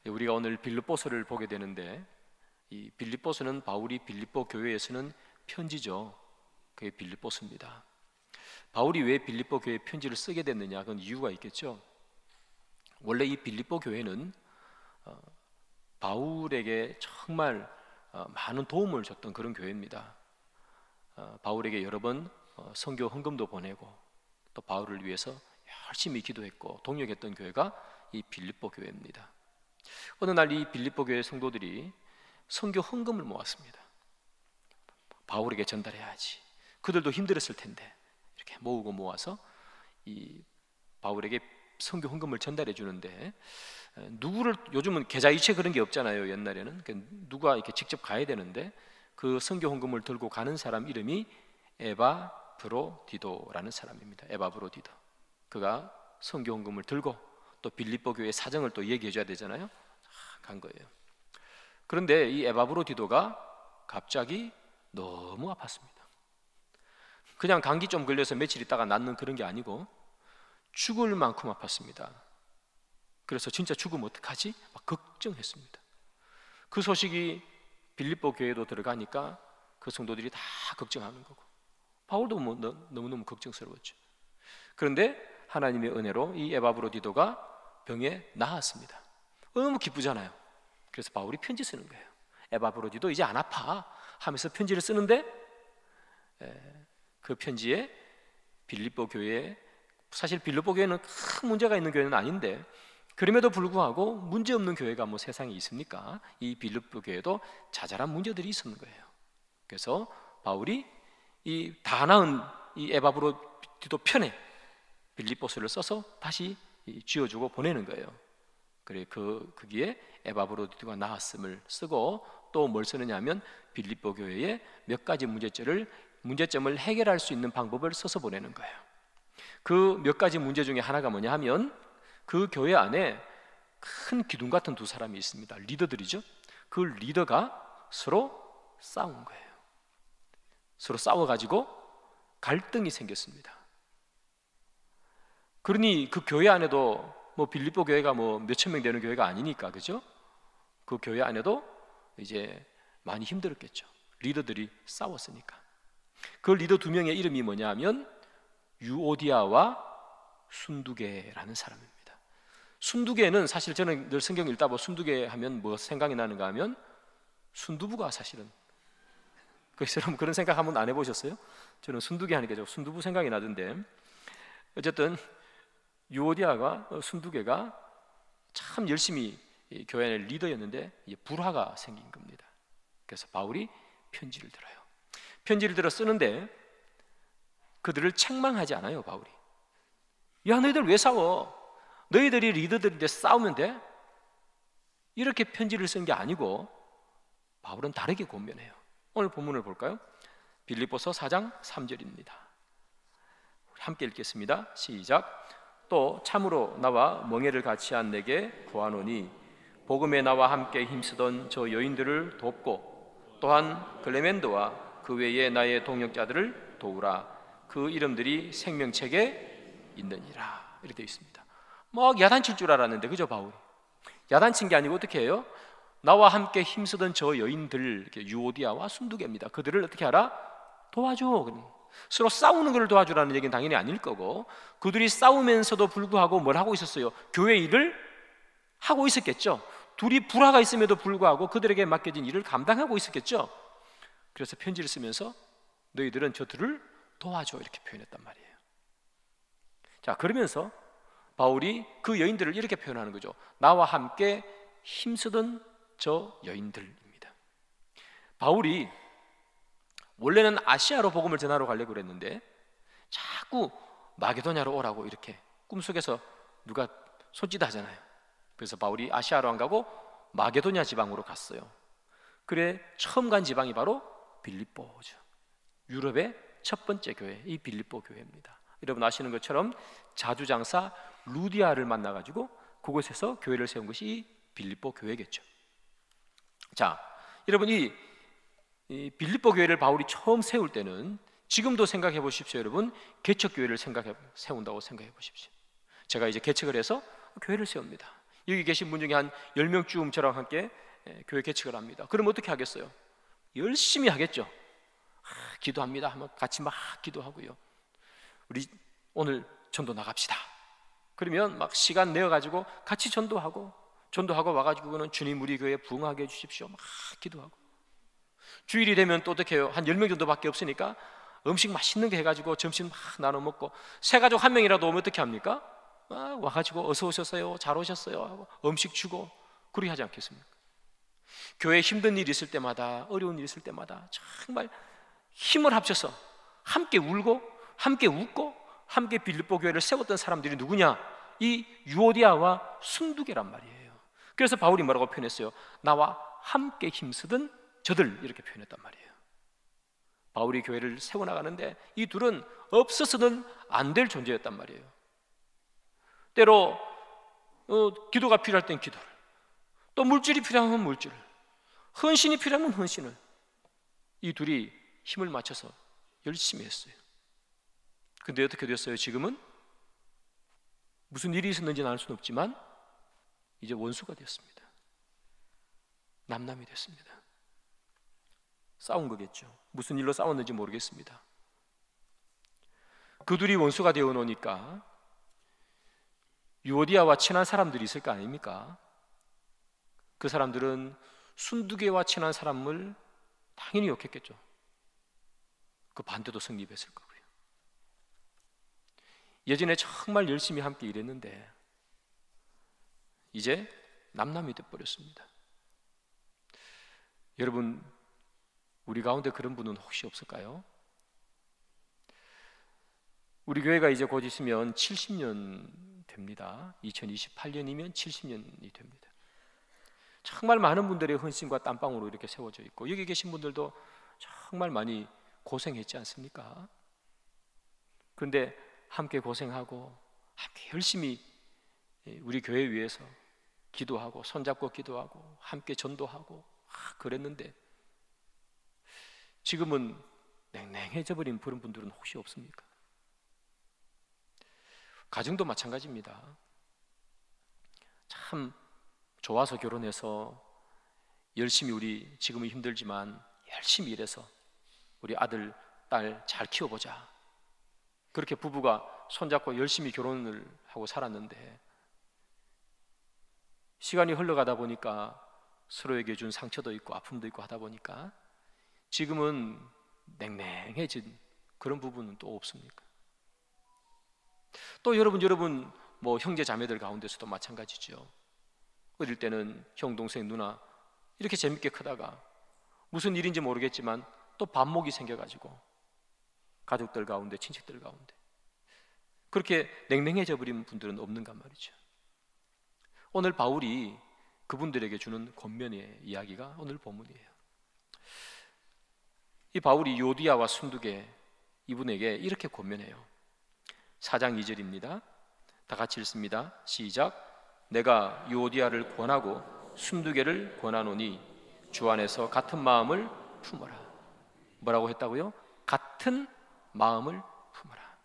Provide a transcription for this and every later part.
우리가 오늘 빌립보서를 보게 되는데, 이 빌립보서는 바울이 빌립보 교회에서는 편지죠. 그게 빌립보서입니다. 바울이 왜 빌립보 교회에 편지를 쓰게 됐느냐, 그건 이유가 있겠죠. 원래 이 빌립보 교회는 바울에게 정말 많은 도움을 줬던 그런 교회입니다. 바울에게 여러 번 선교 헌금도 보내고 또 바울을 위해서 열심히 기도했고 동역했던 교회가 이 빌립보 교회입니다. 어느 날 이 빌립보 교회 성도들이 선교 헌금을 모았습니다. 바울에게 전달해야지. 그들도 힘들었을 텐데 이렇게 모으고 모아서 이 바울에게 선교 헌금을 전달해 주는데, 누구를, 요즘은 계좌이체 그런 게 없잖아요. 옛날에는 누가 이렇게 직접 가야 되는데, 그 선교 헌금을 들고 가는 사람 이름이 에바브로디도라는 사람입니다. 에바브로디도. 그가 선교 헌금을 들고 또 빌립보 교회 사정을 또 얘기해 줘야 되잖아요. 간 거예요. 그런데 이 에바브로디도가 갑자기 너무 아팠습니다. 그냥 감기 좀 걸려서 며칠 있다가 낫는 그런 게 아니고 죽을 만큼 아팠습니다. 그래서 진짜 죽으면 어떡하지? 막 걱정했습니다. 그 소식이 빌립보 교회도 들어가니까 그 성도들이 다 걱정하는 거고, 바울도 너무너무 걱정스러웠죠. 그런데 하나님의 은혜로 이 에바브로디도가 병에 나았습니다. 너무 기쁘잖아요. 그래서 바울이 편지 쓰는 거예요. 에바브로디도 이제 안 아파 하면서 편지를 쓰는데, 그 편지에 빌립보 교회에, 사실 빌립보 교회는 큰 문제가 있는 교회는 아닌데 그럼에도 불구하고 문제 없는 교회가 뭐 세상에 있습니까? 이 빌립보 교회도 자잘한 문제들이 있었는 거예요. 그래서 바울이 이 다 나은 이 에바브로디도 편에 빌립보서를 써서 다시 쥐어주고 보내는 거예요. 그래 거기에 에바브로디도가 나았음을 쓰고 또 뭘 쓰느냐면 빌립보 교회의 몇 가지 문제점을 해결할 수 있는 방법을 써서 보내는 거예요. 그 몇 가지 문제 중에 하나가 뭐냐 하면, 그 교회 안에 큰 기둥 같은 두 사람이 있습니다. 리더들이죠. 그 리더가 서로 싸운 거예요. 서로 싸워가지고 갈등이 생겼습니다. 그러니 그 교회 안에도 뭐 빌립보 교회가 뭐 몇천 명 되는 교회가 아니니까, 그죠? 그 교회 안에도 이제 많이 힘들었겠죠. 리더들이 싸웠으니까. 그 리더 두 명의 이름이 뭐냐 하면 유오디아와 순두개라는 사람입니다. 순두개는, 사실 저는 늘 성경 읽다 보면 순두개 하면 뭐 생각이 나는가 하면 순두부가 사실은, 여러분 그런 생각 한번 안 해보셨어요? 저는 순두개 하니까 순두부 생각이 나던데, 어쨌든 유오디아가 순두개가 참 열심히 교회 안의 리더였는데 불화가 생긴 겁니다. 그래서 바울이 편지를 들어요. 편지를 들어 쓰는데 그들을 책망하지 않아요. 바울이, 야 너희들 왜 싸워? 너희들이 리더들인데 싸우면 돼? 이렇게 편지를 쓴 게 아니고 바울은 다르게 권면해요. 오늘 본문을 볼까요? 빌립보서 4장 3절입니다. 함께 읽겠습니다. 시작. 또 참으로 나와 멍에를 같이 한 내게 구하노니 복음에 나와 함께 힘쓰던 저 여인들을 돕고 또한 클레멘도와 그 외에 나의 동역자들을 도우라. 그 이름들이 생명책에 있느니라. 이렇게 되어 있습니다. 막 야단칠 줄 알았는데, 그죠? 바울이 야단친 게 아니고 어떻게 해요? 나와 함께 힘쓰던 저 여인들, 유오디아와 순두개입니다. 그들을 어떻게 하라? 도와줘. 서로 싸우는 걸 도와주라는 얘기는 당연히 아닐 거고, 그들이 싸우면서도 불구하고 뭘 하고 있었어요? 교회 일을 하고 있었겠죠. 둘이 불화가 있음에도 불구하고 그들에게 맡겨진 일을 감당하고 있었겠죠. 그래서 편지를 쓰면서 너희들은 저들을 도와줘 이렇게 표현했단 말이에요. 자, 그러면서 바울이 그 여인들을 이렇게 표현하는 거죠. 나와 함께 힘쓰던 저 여인들입니다. 바울이 원래는 아시아로 복음을 전하러 가려고 그랬는데 자꾸 마게도냐로 오라고 이렇게 꿈속에서 누가 손짓하잖아요. 그래서 바울이 아시아로 안 가고 마게도냐 지방으로 갔어요. 그래 처음 간 지방이 바로 빌립보죠. 유럽의 첫 번째 교회, 이 빌립보 교회입니다. 여러분 아시는 것처럼 자주장사 루디아를 만나가지고 그곳에서 교회를 세운 것이 이 빌립보 교회겠죠. 자, 여러분 이 빌립보 교회를 바울이 처음 세울 때는 지금도 생각해 보십시오. 여러분 개척 교회를 세운다고 생각해 보십시오. 제가 이제 개척을 해서 교회를 세웁니다. 여기 계신 분 중에 한 10명쯤 저랑 함께 교회 개척을 합니다. 그럼 어떻게 하겠어요? 열심히 하겠죠. 기도합니다 하면 같이 막 기도하고요. 우리 오늘 전도 나갑시다. 그러면 막 시간 내어가지고 같이 전도하고 와가지고는 주님 우리 교회에 부응하게 해주십시오. 막 기도하고. 주일이 되면 또 어떻게 해요? 한 10명 정도밖에 없으니까 음식 맛있는 거 해가지고 점심 막 나눠 먹고, 새 가족 한 명이라도 오면 어떻게 합니까? 막 와가지고 어서 오셨어요, 잘 오셨어요 하고 음식 주고 그러게 하지 않겠습니까? 교회에 힘든 일이 있을 때마다, 어려운 일이 있을 때마다 정말 힘을 합쳐서 함께 울고 함께 웃고 함께 빌립보 교회를 세웠던 사람들이 누구냐? 이 유오디아와 순두계란 말이에요. 그래서 바울이 뭐라고 표현했어요? 나와 함께 힘쓰던 저들, 이렇게 표현했단 말이에요. 바울이 교회를 세워나가는데 이 둘은 없어서는 안 될 존재였단 말이에요. 때로 기도가 필요할 땐 기도를, 또 물질이 필요하면 물질을, 헌신이 필요하면 헌신을, 이 둘이 힘을 맞춰서 열심히 했어요. 근데 어떻게 됐어요? 지금은 무슨 일이 있었는지는 알 수는 없지만 이제 원수가 되었습니다. 남남이 됐습니다. 싸운 거겠죠. 무슨 일로 싸웠는지 모르겠습니다. 그 둘이 원수가 되어 놓으니까 유오디아와 친한 사람들이 있을 거 아닙니까? 그 사람들은 순두계와 친한 사람을 당연히 욕했겠죠. 그 반대도 성립했을 거고요. 예전에 정말 열심히 함께 일했는데 이제 남남이 돼버렸습니다. 여러분, 우리 가운데 그런 분은 혹시 없을까요? 우리 교회가 이제 곧 있으면 70년 됩니다. 2028년이면 70년이 됩니다. 정말 많은 분들의 헌신과 땀방울로 이렇게 세워져 있고, 여기 계신 분들도 정말 많이 고생했지 않습니까? 그런데 함께 고생하고 함께 열심히 우리 교회 위해서 기도하고 손잡고 기도하고 함께 전도하고 그랬는데 지금은 냉랭해져 버린 그런 분들은 혹시 없습니까? 가정도 마찬가지입니다. 참 좋아서 결혼해서 열심히, 우리 지금은 힘들지만 열심히 일해서 우리 아들, 딸 잘 키워보자, 그렇게 부부가 손잡고 열심히 결혼을 하고 살았는데 시간이 흘러가다 보니까 서로에게 준 상처도 있고 아픔도 있고 하다 보니까 지금은 냉랭해진 그런 부분은 또 없습니까? 또 여러분 뭐 형제 자매들 가운데서도 마찬가지죠. 어릴 때는 형, 동생, 누나 이렇게 재밌게 크다가 무슨 일인지 모르겠지만 또 반목이 생겨가지고 가족들 가운데, 친척들 가운데 그렇게 냉랭해져 버린 분들은 없는가 말이죠. 오늘 바울이 그분들에게 주는 권면의 이야기가 오늘 본문이에요. 이 바울이 요디아와 순두계 이분에게 이렇게 권면해요. 4장 2절입니다. 다 같이 읽습니다. 시작. 내가 요디아를 권하고 순두계를 권하노니 주 안에서 같은 마음을 품어라. 뭐라고 했다고요? 같은 마음을 품어라.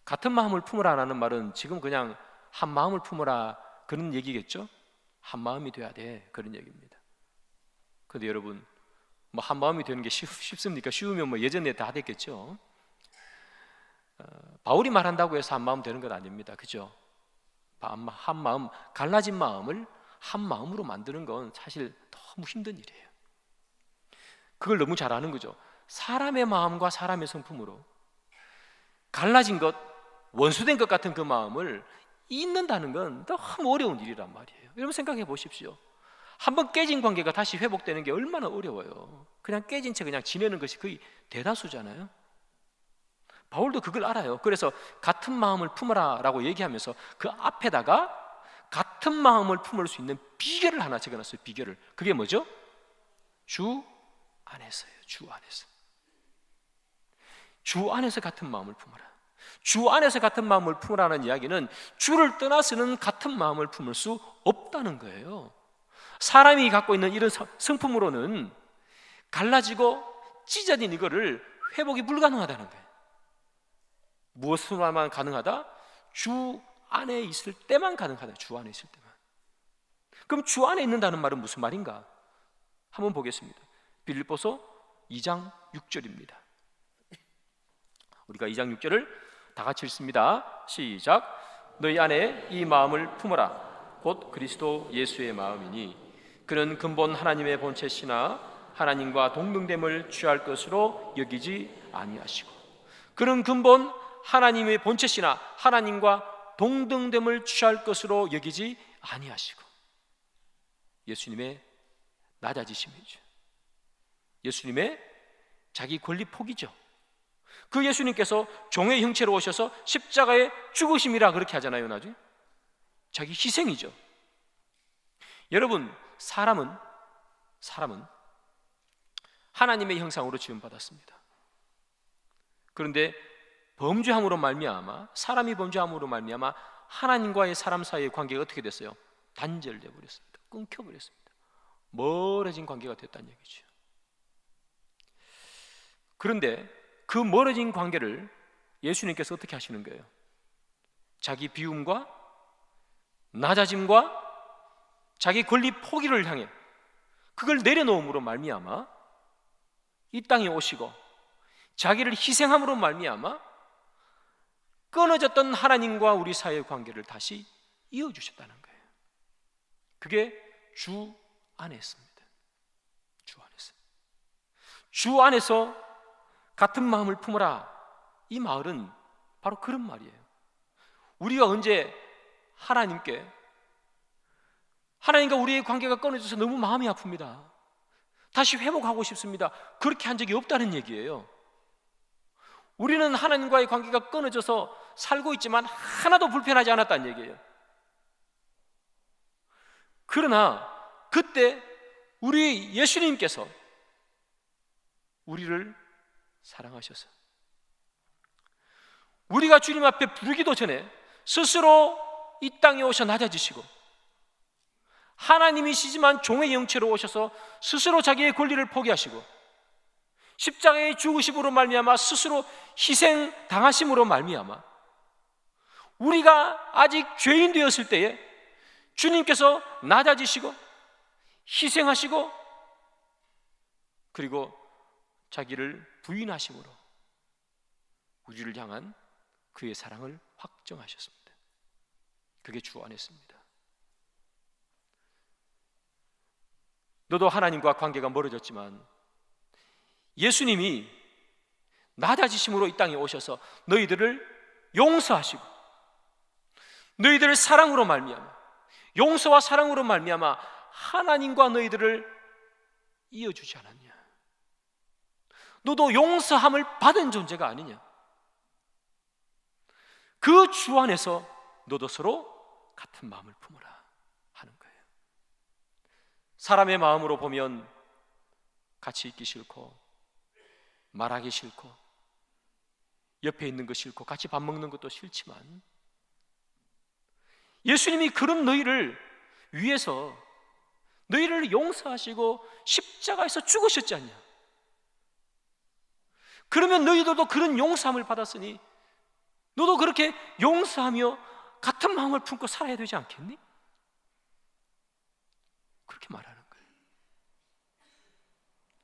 같은 마음을 품으라라는 말은 지금 그냥 한 마음을 품어라 그런 얘기겠죠? 한 마음이 돼야 돼, 그런 얘기입니다. 그런데 여러분, 뭐 한 마음이 되는 게 쉽습니까? 쉬우면 뭐 예전에 다 됐겠죠. 바울이 말한다고 해서 한 마음 되는 건 아닙니다. 그죠? 한 마음, 갈라진 마음을 한 마음으로 만드는 건 사실 너무 힘든 일이에요. 그걸 너무 잘 아는 거죠. 사람의 마음과 사람의 성품으로 갈라진 것, 원수된 것 같은 그 마음을 잇는다는 건 너무 어려운 일이란 말이에요. 여러분 생각해 보십시오. 한번 깨진 관계가 다시 회복되는 게 얼마나 어려워요. 그냥 깨진 채 그냥 지내는 것이 거의 대다수잖아요. 바울도 그걸 알아요. 그래서 같은 마음을 품어라 라고 얘기하면서 그 앞에다가 같은 마음을 품을 수 있는 비결을 하나 적어놨어요. 비결을. 그게 뭐죠? 주 안에서예요. 주 안에서. 주 안에서 같은 마음을 품어라. 주 안에서 같은 마음을 품으라는 이야기는 주를 떠나서는 같은 마음을 품을 수 없다는 거예요. 사람이 갖고 있는 이런 성품으로는 갈라지고 찢어진 이거를 회복이 불가능하다는 거예요. 무엇으로만 가능하다? 주 안에 있을 때만 가능하다. 주 안에 있을 때만. 그럼 주 안에 있는다는 말은 무슨 말인가? 한번 보겠습니다. 빌립보서 2장 6절입니다. 우리가 2장 6절을 다 같이 읽습니다. 시작. 너희 안에 이 마음을 품어라. 곧 그리스도 예수의 마음이니 그는 근본 하나님의 본체시나 하나님과 동등됨을 취할 것으로 여기지 아니하시고, 그는 근본 하나님의 본체시나 하나님과 동등됨을 취할 것으로 여기지 아니하시고. 예수님의 낮아지심이죠. 예수님의 자기 권리 포기죠. 그 예수님께서 종의 형체로 오셔서 십자가에 죽으심이라 그렇게 하잖아요. 나중에 자기 희생이죠. 여러분, 사람은 하나님의 형상으로 지음받았습니다. 그런데 범죄함으로 말미암아, 사람이 범죄함으로 말미암아 하나님과의 사람 사이의 관계가 어떻게 됐어요? 단절돼 버렸습니다. 끊겨 버렸습니다. 멀어진 관계가 됐다는 얘기죠. 그런데 그 멀어진 관계를 예수님께서 어떻게 하시는 거예요? 자기 비움과 낮아짐과 자기 권리 포기를 향해 그걸 내려놓음으로 말미암아 이 땅에 오시고 자기를 희생함으로 말미암아 끊어졌던 하나님과 우리 사이의 관계를 다시 이어주셨다는 거예요. 그게 주 안에 있습니다. 주 안에서 같은 마음을 품어라. 이 말은 바로 그런 말이에요. 우리가 언제 하나님과 우리의 관계가 끊어져서 너무 마음이 아픕니다. 다시 회복하고 싶습니다. 그렇게 한 적이 없다는 얘기예요. 우리는 하나님과의 관계가 끊어져서 살고 있지만 하나도 불편하지 않았다는 얘기예요. 그러나 그때 우리 예수님께서 우리를 사랑하셔서 우리가 주님 앞에 부르기도 전에 스스로 이 땅에 오셔 낮아지시고, 하나님이시지만 종의 형체로 오셔서 스스로 자기의 권리를 포기하시고 십자가의 죽으심으로 말미암아 스스로 희생 당하심으로 말미암아 우리가 아직 죄인 되었을 때에 주님께서 낮아지시고 희생하시고 그리고 자기를 부인하심으로 우리를 향한 그의 사랑을 확정하셨습니다. 그게 주 안에 있습니다. 너도 하나님과 관계가 멀어졌지만 예수님이 낮아지심으로 이 땅에 오셔서 너희들을 용서하시고 너희들을 사랑으로 말미암아, 용서와 사랑으로 말미암아 하나님과 너희들을 이어주지 않았냐? 너도 용서함을 받은 존재가 아니냐? 그 주 안에서 너도 서로 같은 마음을 품어라 하는 거예요. 사람의 마음으로 보면 같이 있기 싫고 말하기 싫고 옆에 있는 거 싫고 같이 밥 먹는 것도 싫지만 예수님이 그런 너희를 위해서 너희를 용서하시고 십자가에서 죽으셨지 않냐? 그러면 너희들도 그런 용서함을 받았으니 너도 그렇게 용서하며 같은 마음을 품고 살아야 되지 않겠니? 그렇게 말하는 거예요.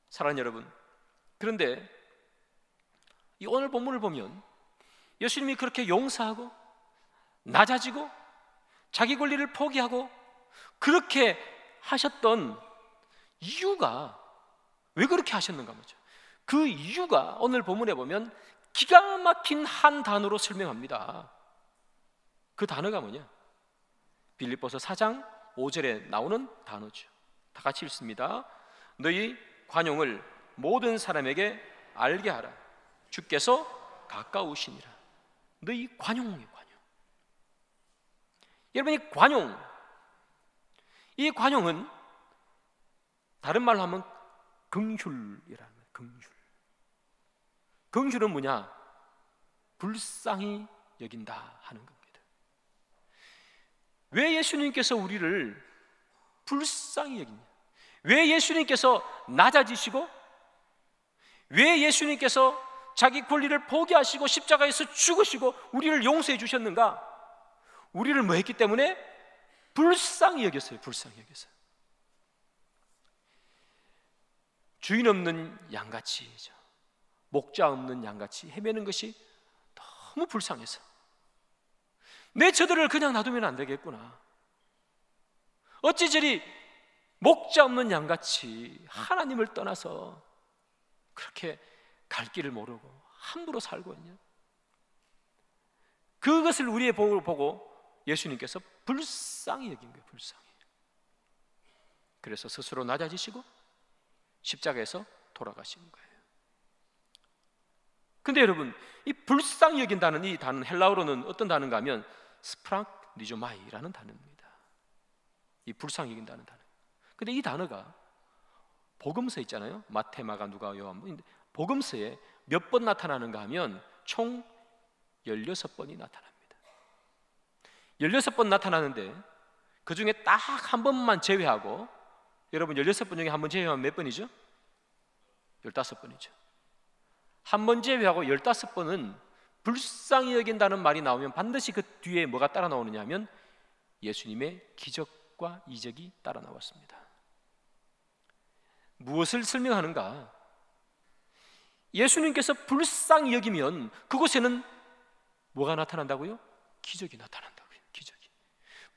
사랑하는 여러분, 그런데 이 오늘 본문을 보면 예수님이 그렇게 용서하고 낮아지고 자기 권리를 포기하고 그렇게 하셨던 이유가 왜 그렇게 하셨는가 보죠. 그 이유가 오늘 본문에 보면 기가 막힌 한 단어로 설명합니다. 그 단어가 뭐냐? 빌립보서 4장 5절에 나오는 단어죠. 다 같이 읽습니다. 너희 관용을 모든 사람에게 알게 하라. 주께서 가까우시니라. 너희 관용이 관용. 여러분, 이 관용은 다른 말로 하면 긍휼이라는 거예요. 긍휼은 뭐냐? 불쌍히 여긴다 하는 겁니다. 왜 예수님께서 우리를 불쌍히 여기냐? 왜 예수님께서 낮아지시고 왜 예수님께서 자기 권리를 포기하시고 십자가에서 죽으시고 우리를 용서해 주셨는가? 우리를 뭐 했기 때문에? 불쌍히 여겼어요. 불쌍히 여겼어요. 주인 없는 양같이, 목자 없는 양같이 헤매는 것이 너무 불쌍해서 내 저들을 그냥 놔두면 안 되겠구나. 어찌 저리 목자 없는 양같이 하나님을 떠나서 그렇게 갈 길을 모르고 함부로 살고 있냐. 그것을 우리의 복을 보고 예수님께서 불쌍히 여긴 거예요. 불쌍히. 그래서 스스로 낮아지시고 십자가에서 돌아가신 거예요. 근데 여러분, 이 불쌍히 여긴다는 이 단어, 헬라어로는 어떤 단어인가 하면 스프랑니조마이라는 단어입니다. 이 불쌍히 여긴다는 단어. 근데 이 단어가 복음서 있잖아요. 마태, 마가, 누가, 요한. 복음서에 몇 번 나타나는가 하면 총 16번이 나타납니다. 16번 나타나는데 그 중에 딱 한 번만 제외하고, 여러분 16번 중에 한 번 제외하면 몇 번이죠? 15번이죠. 한 번 제외하고 15번은 불쌍히 여긴다는 말이 나오면 반드시 그 뒤에 뭐가 따라 나오느냐 하면 예수님의 기적과 이적이 따라 나왔습니다. 무엇을 설명하는가? 예수님께서 불쌍히 여기면 그곳에는 뭐가 나타난다고요? 기적이 나타난다고요. 기적이.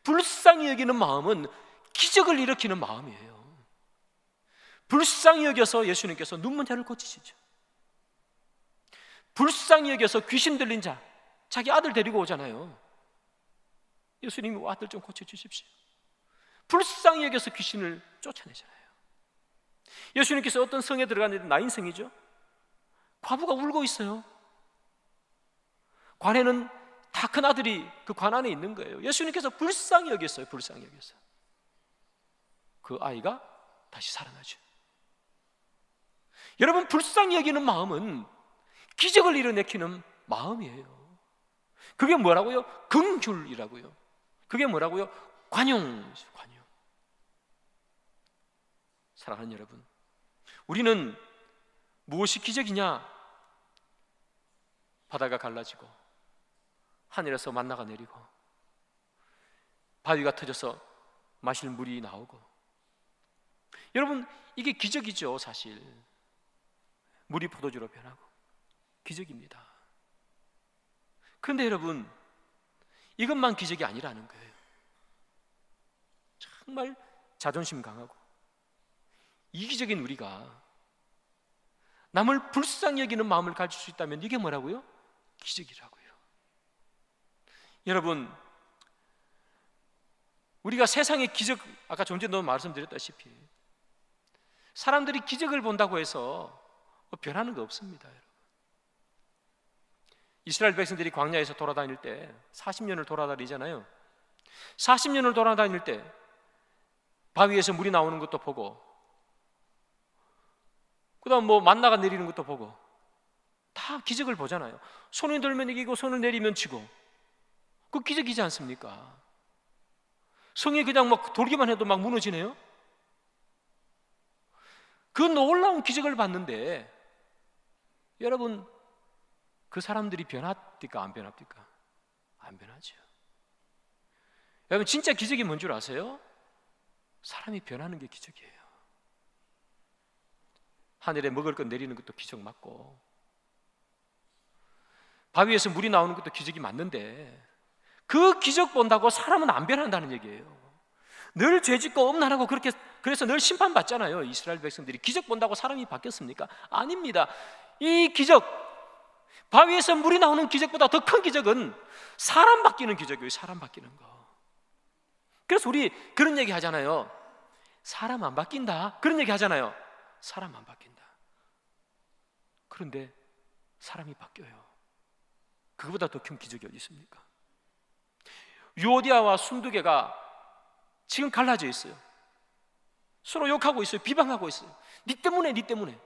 불쌍히 여기는 마음은 기적을 일으키는 마음이에요. 불쌍히 여겨서 예수님께서 눈먼 자를 고치시죠. 불쌍히 여겨서 귀신 들린 자, 자기 아들 데리고 오잖아요. 예수님이 아들 좀 고쳐주십시오. 불쌍히 여겨서 귀신을 쫓아내잖아요. 예수님께서 어떤 성에 들어갔는데, 나인성이죠. 과부가 울고 있어요. 관에는 다 큰 아들이 그 관 안에 있는 거예요. 예수님께서 불쌍히 여겼어요. 불쌍히 여겼어요. 그 아이가 다시 살아나죠. 여러분, 불쌍히 여기는 마음은 기적을 일어내키는 마음이에요. 그게 뭐라고요? 긍휼이라고요. 그게 뭐라고요? 관용이죠. 관용. 사랑하는 여러분, 우리는 무엇이 기적이냐? 바다가 갈라지고 하늘에서 만나가 내리고 바위가 터져서 마실 물이 나오고, 여러분, 이게 기적이죠. 사실 물이 포도주로 변하고 기적입니다. 그런데 여러분, 이것만 기적이 아니라는 거예요. 정말 자존심 강하고 이기적인 우리가 남을 불쌍히 여기는 마음을 가질 수 있다면 이게 뭐라고요? 기적이라고요. 여러분, 우리가 세상의 기적, 아까 좀 전에 말씀드렸다시피 사람들이 기적을 본다고 해서 변하는 거 없습니다. 여러분. 이스라엘 백성들이 광야에서 돌아다닐 때 40년을 돌아다니잖아요. 40년을 돌아다닐 때 바위에서 물이 나오는 것도 보고, 그 다음 뭐 만나가 내리는 것도 보고, 다 기적을 보잖아요. 손을 들면 이기고 손을 내리면 지고, 그 기적이지 않습니까? 성이 그냥 막 돌기만 해도 막 무너지네요. 그 놀라운 기적을 봤는데 여러분, 그 사람들이 변합니까? 안 변합니까? 안 변하죠. 여러분, 진짜 기적이 뭔 줄 아세요? 사람이 변하는 게 기적이에요. 하늘에 먹을 것 내리는 것도 기적 맞고, 바위에서 물이 나오는 것도 기적이 맞는데, 그 기적 본다고 사람은 안 변한다는 얘기예요. 늘 죄짓고 엄난하고 그래서 늘 심판받잖아요. 이스라엘 백성들이 기적 본다고 사람이 바뀌었습니까? 아닙니다. 이 기적, 바위에서 물이 나오는 기적보다 더 큰 기적은 사람 바뀌는 기적이에요. 사람 바뀌는 거. 그래서 우리 그런 얘기 하잖아요. 사람 안 바뀐다. 그런 얘기 하잖아요. 사람 안 바뀐다. 그런데 사람이 바뀌어요. 그거보다 더 큰 기적이 어디 있습니까? 유오디아와 순두개가 지금 갈라져 있어요. 서로 욕하고 있어요. 비방하고 있어요. 네 때문에, 네 때문에.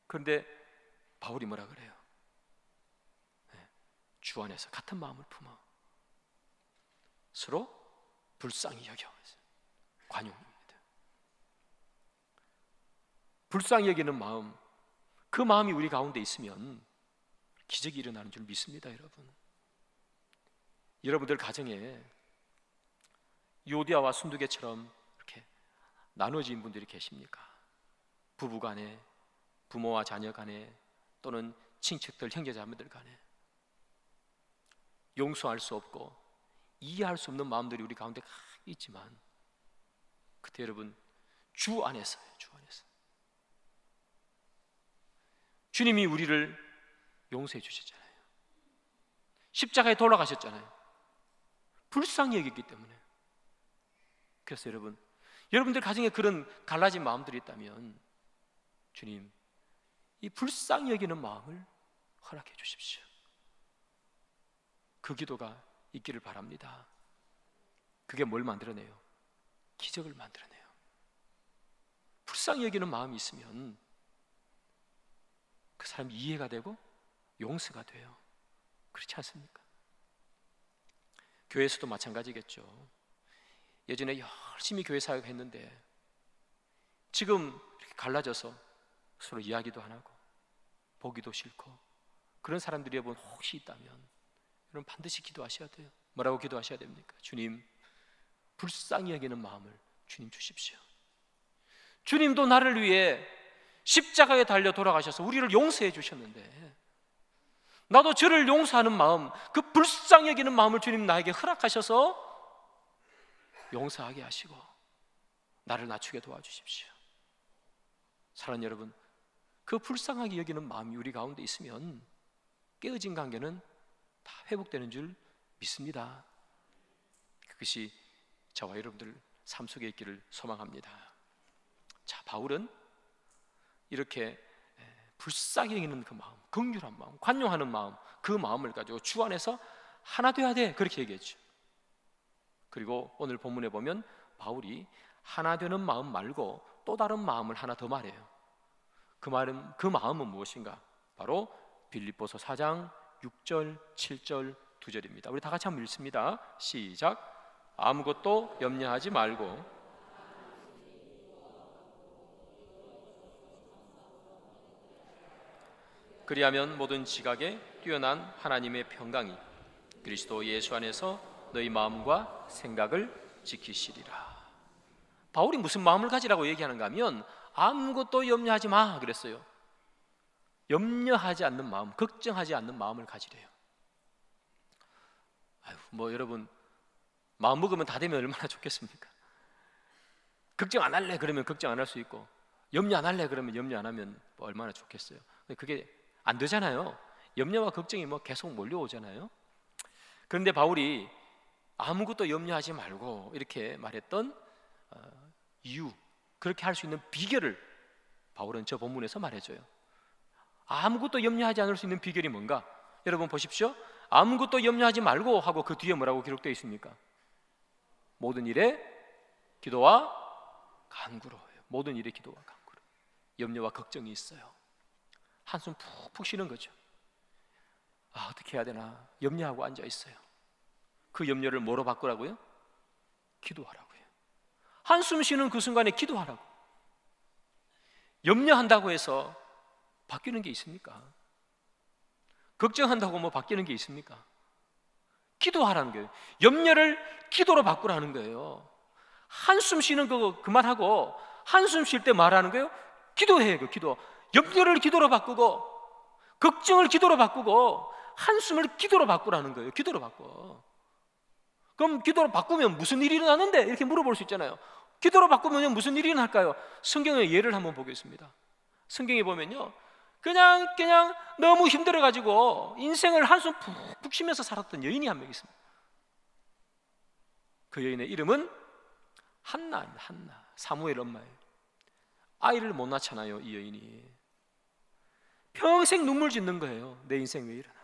그런데 바울이 뭐라 그래요? 주 안에서 같은 마음을 품어 서로 불쌍히 여겨. 관용입니다. 불쌍히 여기는 마음, 그 마음이 우리 가운데 있으면 기적이 일어나는 줄 믿습니다. 여러분, 여러분들 가정에 요디아와 순두개처럼 이렇게 나눠진 분들이 계십니까? 부부 간에, 부모와 자녀 간에, 또는 친척들, 형제자매들 간에 용서할 수 없고 이해할 수 없는 마음들이 우리 가운데 있지만, 그때 여러분 주 안에서요, 주 안에서 주님이 우리를 용서해 주셨잖아요. 십자가에 돌아가셨잖아요. 불쌍히 여겼기 때문에. 그래서 여러분, 여러분들 가정에 그런 갈라진 마음들이 있다면 주님, 이 불쌍히 여기는 마음을 허락해 주십시오. 그 기도가 있기를 바랍니다. 그게 뭘 만들어내요? 기적을 만들어내요. 불쌍히 여기는 마음이 있으면 그 사람이 이해가 되고 용서가 돼요. 그렇지 않습니까? 교회에서도 마찬가지겠죠. 예전에 열심히 교회 사역했는데 지금 이렇게 갈라져서 서로 이야기도 안 하고 보기도 싫고 그런 사람들이 여러분 혹시 있다면 여러분 반드시 기도하셔야 돼요. 뭐라고 기도하셔야 됩니까? 주님, 불쌍히 여기는 마음을 주님 주십시오. 주님도 나를 위해 십자가에 달려 돌아가셔서 우리를 용서해 주셨는데 나도 저를 용서하는 마음, 그 불쌍히 여기는 마음을 주님 나에게 허락하셔서 용서하게 하시고 나를 낮추게 도와주십시오. 사랑하는 여러분, 그 불쌍하게 여기는 마음이 우리 가운데 있으면 깨어진 관계는 다 회복되는 줄 믿습니다. 그것이 저와 여러분들 삶 속에 있기를 소망합니다. 자, 바울은 이렇게 불쌍히 여기는 그 마음, 긍휼한 마음, 관용하는 마음, 그 마음을 가지고 주 안에서 하나 돼야 돼, 그렇게 얘기했죠. 그리고 오늘 본문에 보면 바울이 하나 되는 마음 말고 또 다른 마음을 하나 더 말해요. 그 마음은 무엇인가? 바로 빌립보서 4장 6절, 7절, 2절입니다. 우리 다 같이 한번 읽습니다. 시작. 아무것도 염려하지 말고 그리하면 모든 지각에 뛰어난 하나님의 평강이 그리스도 예수 안에서 너희 마음과 생각을 지키시리라. 바울이 무슨 마음을 가지라고 얘기하는가 하면 아무것도 염려하지 마 그랬어요. 염려하지 않는 마음, 걱정하지 않는 마음을 가지래요. 뭐 여러분 마음 먹으면 다 되면 얼마나 좋겠습니까? 걱정 안 할래 그러면 걱정 안 할 수 있고, 염려 안 할래 그러면 염려 안 하면 뭐 얼마나 좋겠어요. 그게 안 되잖아요. 염려와 걱정이 뭐 계속 몰려오잖아요. 그런데 바울이 아무것도 염려하지 말고 이렇게 말했던 이유, 그렇게 할 수 있는 비결을 바울은 저 본문에서 말해줘요. 아무것도 염려하지 않을 수 있는 비결이 뭔가? 여러분 보십시오. 아무것도 염려하지 말고 하고 그 뒤에 뭐라고 기록되어 있습니까? 모든 일에 기도와 간구로 해요. 모든 일에 기도와 간구로. 염려와 걱정이 있어요. 한숨 푹푹 쉬는 거죠. 어떻게 해야 되나 염려하고 앉아 있어요. 그 염려를 뭐로 바꾸라고요? 기도하라고요. 한숨 쉬는 그 순간에 기도하라고. 염려한다고 해서 바뀌는 게 있습니까? 걱정한다고 뭐 바뀌는 게 있습니까? 기도하라는 거예요. 염려를 기도로 바꾸라는 거예요. 한숨 쉬는 거 그만하고 한숨 쉴 때 말하는 거예요. 기도해요. 그 기도. 염려를 기도로 바꾸고 걱정을 기도로 바꾸고 한숨을 기도로 바꾸라는 거예요. 기도로 바꿔. 그럼 기도로 바꾸면 무슨 일이 일어나는데? 이렇게 물어볼 수 있잖아요. 기도로 바꾸면 무슨 일이 일어날까요? 성경의 예를 한번 보겠습니다. 성경에 보면요, 그냥 너무 힘들어가지고 인생을 한숨 푹푹 쉬면서 살았던 여인이 한 명 있습니다. 그 여인의 이름은 한나입니다. 한나, 사무엘 엄마예요. 아이를 못 낳잖아요. 이 여인이 평생 눈물 짓는 거예요. 내 인생 왜 이러나.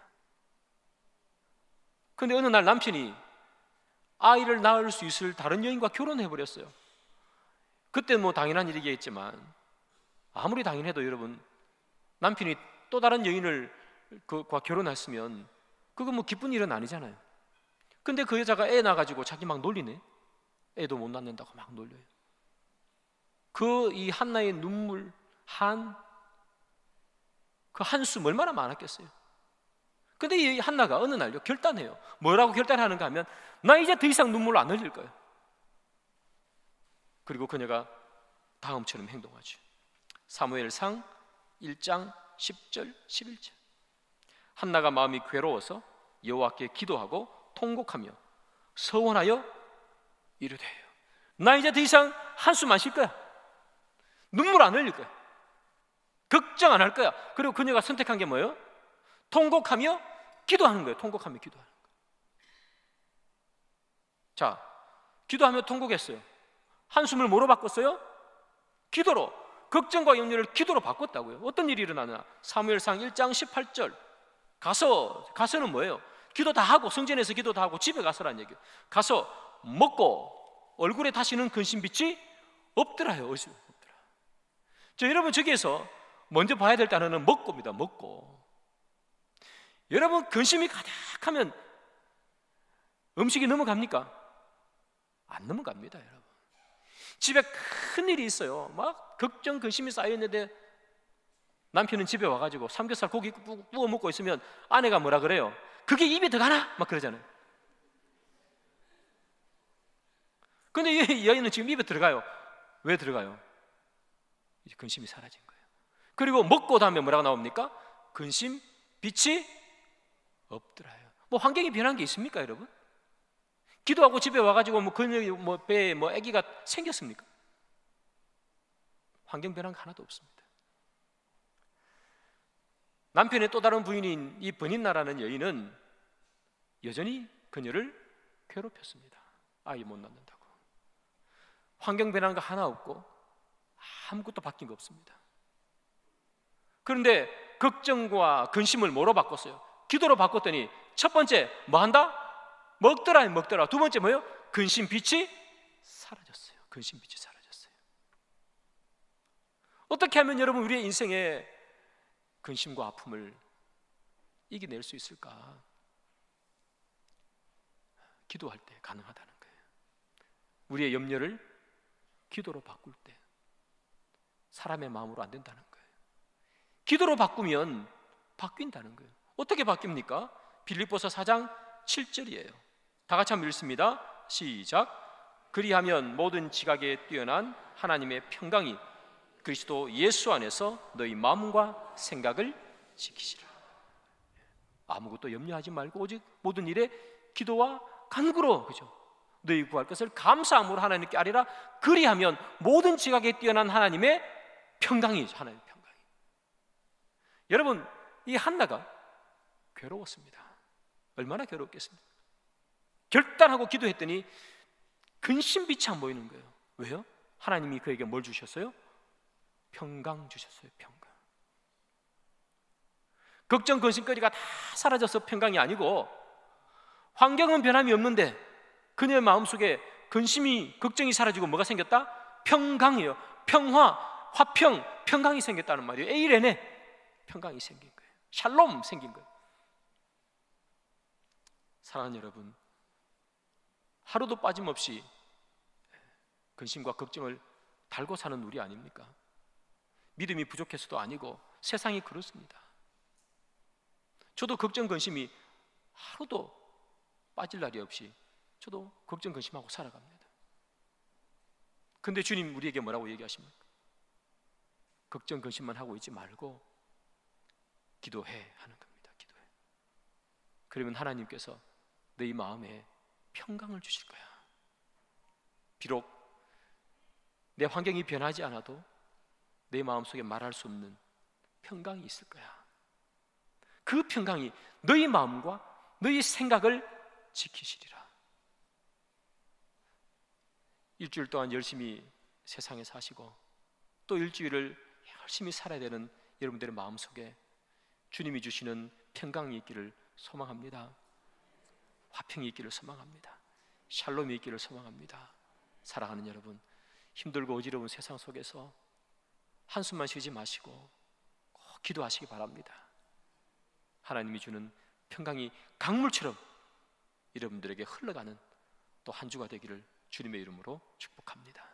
그런데 어느 날 남편이 아이를 낳을 수 있을 다른 여인과 결혼해버렸어요. 그때 뭐 당연한 일이겠지만 아무리 당연해도 여러분, 남편이 또 다른 여인을 그와 결혼했으면 그건 뭐 기쁜 일은 아니잖아요. 근데 그 여자가 애 낳아가지고 자기 막 놀리네. 애도 못 낳는다고 막 놀려요. 이 한나의 눈물, 그 한숨 얼마나 많았겠어요. 근데 이 한나가 어느 날요 결단해요. 뭐라고 결단하는가 하면 나 이제 더 이상 눈물을 안 흘릴 거야. 그리고 그녀가 다음처럼 행동하죠. 사무엘상 1장 10절 11절. 한나가 마음이 괴로워서 여호와께 기도하고 통곡하며 서원하여 이르되 나 이제 더 이상 한숨 안 쉴 거야. 눈물 안 흘릴 거야. 걱정 안 할 거야. 그리고 그녀가 선택한 게 뭐예요? 통곡하며 기도하는 거예요. 통곡하며 기도하는 거예요. 자, 기도하며 통곡했어요. 한숨을 뭐로 바꿨어요? 기도로. 걱정과 염려를 기도로 바꿨다고요. 어떤 일이 일어나나? 사무엘상 1장 18절. 가서는 뭐예요? 기도 다 하고, 성전에서 기도 다 하고 집에 가서란 얘기예요. 가서 먹고 얼굴에 다시는 근심빛이 없더라요. 없더라. 여러분, 저기에서 먼저 봐야 될 단어는 먹고입니다. 먹고. 여러분, 근심이 가득하면 음식이 넘어갑니까? 안 넘어갑니다, 여러분. 집에 큰 일이 있어요. 막 걱정, 근심이 쌓여있는데 남편은 집에 와가지고 삼겹살 고기 구워 먹고 있으면 아내가 뭐라 그래요? 그게 입에 들어가나? 막 그러잖아요. 근데 이 여인은 지금 입에 들어가요. 왜 들어가요? 이제 근심이 사라진 거예요. 그리고 먹고 다음에 뭐라고 나옵니까? 근심, 빛이 없더라요. 뭐 환경이 변한 게 있습니까, 여러분? 기도하고 집에 와가지고 뭐 근육이 뭐 배에 뭐 아기가 생겼습니까? 환경 변한 거 하나도 없습니다. 남편의 또 다른 부인인 이 버닌나라는 여인은 여전히 그녀를 괴롭혔습니다. 아이 못 낳는다고. 환경 변한 거 하나 없고 아무것도 바뀐 거 없습니다. 그런데 걱정과 근심을 뭐로 바꿨어요? 기도로 바꿨더니 첫 번째 뭐 한다? 먹더라. 두 번째 뭐예요? 근심 빛이 사라졌어요. 근심 빛이 사라졌어요. 어떻게 하면 여러분 우리의 인생에 근심과 아픔을 이겨낼 수 있을까? 기도할 때 가능하다는 거예요. 우리의 염려를 기도로 바꿀 때 사람의 마음으로 안 된다는 거예요. 기도로 바꾸면 바뀐다는 거예요. 어떻게 바뀝니까? 빌립보서 4장 7절이에요. 다 같이 한번 읽습니다. 시작. 그리하면 모든 지각에 뛰어난 하나님의 평강이 그리스도 예수 안에서 너희 마음과 생각을 지키시라. 아무것도 염려하지 말고 오직 모든 일에 기도와 간구로, 그죠? 너희 구할 것을 감사함으로 하나님께 아뢰라. 그리하면 모든 지각에 뛰어난 하나님의 평강이, 하나님의 평강이. 여러분, 이 한나가 괴로웠습니다. 얼마나 괴롭겠습니까? 결단하고 기도했더니 근심빛이 안 보이는 거예요. 왜요? 하나님이 그에게 뭘 주셨어요? 평강 주셨어요. 평강. 걱정, 근심거리가 다 사라져서 평강이 아니고 환경은 변함이 없는데 그녀의 마음속에 근심이, 걱정이 사라지고 뭐가 생겼다? 평강이에요. 평화, 화평, 평강이 생겼다는 말이에요. 에이레네, 평강이 생긴 거예요. 샬롬 생긴 거예요. 사랑하는 여러분, 하루도 빠짐없이 근심과 걱정을 달고 사는 우리 아닙니까? 믿음이 부족해서도 아니고 세상이 그렇습니다. 저도 걱정, 근심이 하루도 빠질 날이 없이 저도 걱정, 근심하고 살아갑니다. 근데 주님 우리에게 뭐라고 얘기하십니까? 걱정, 근심만 하고 있지 말고 기도해 하는 겁니다. 기도해. 그러면 하나님께서 너희 마음에 평강을 주실 거야. 비록 내 환경이 변하지 않아도 내 마음속에 말할 수 없는 평강이 있을 거야. 그 평강이 너희 마음과 너희 생각을 지키시리라. 일주일 동안 열심히 세상에 사시고 또 일주일을 열심히 살아야 되는 여러분들의 마음속에 주님이 주시는 평강이 있기를 소망합니다. 화평이 있기를 소망합니다. 샬롬이 있기를 소망합니다. 사랑하는 여러분, 힘들고 어지러운 세상 속에서 한숨만 쉬지 마시고 꼭 기도하시기 바랍니다. 하나님이 주는 평강이 강물처럼 여러분들에게 흘러가는 또 한 주가 되기를 주님의 이름으로 축복합니다.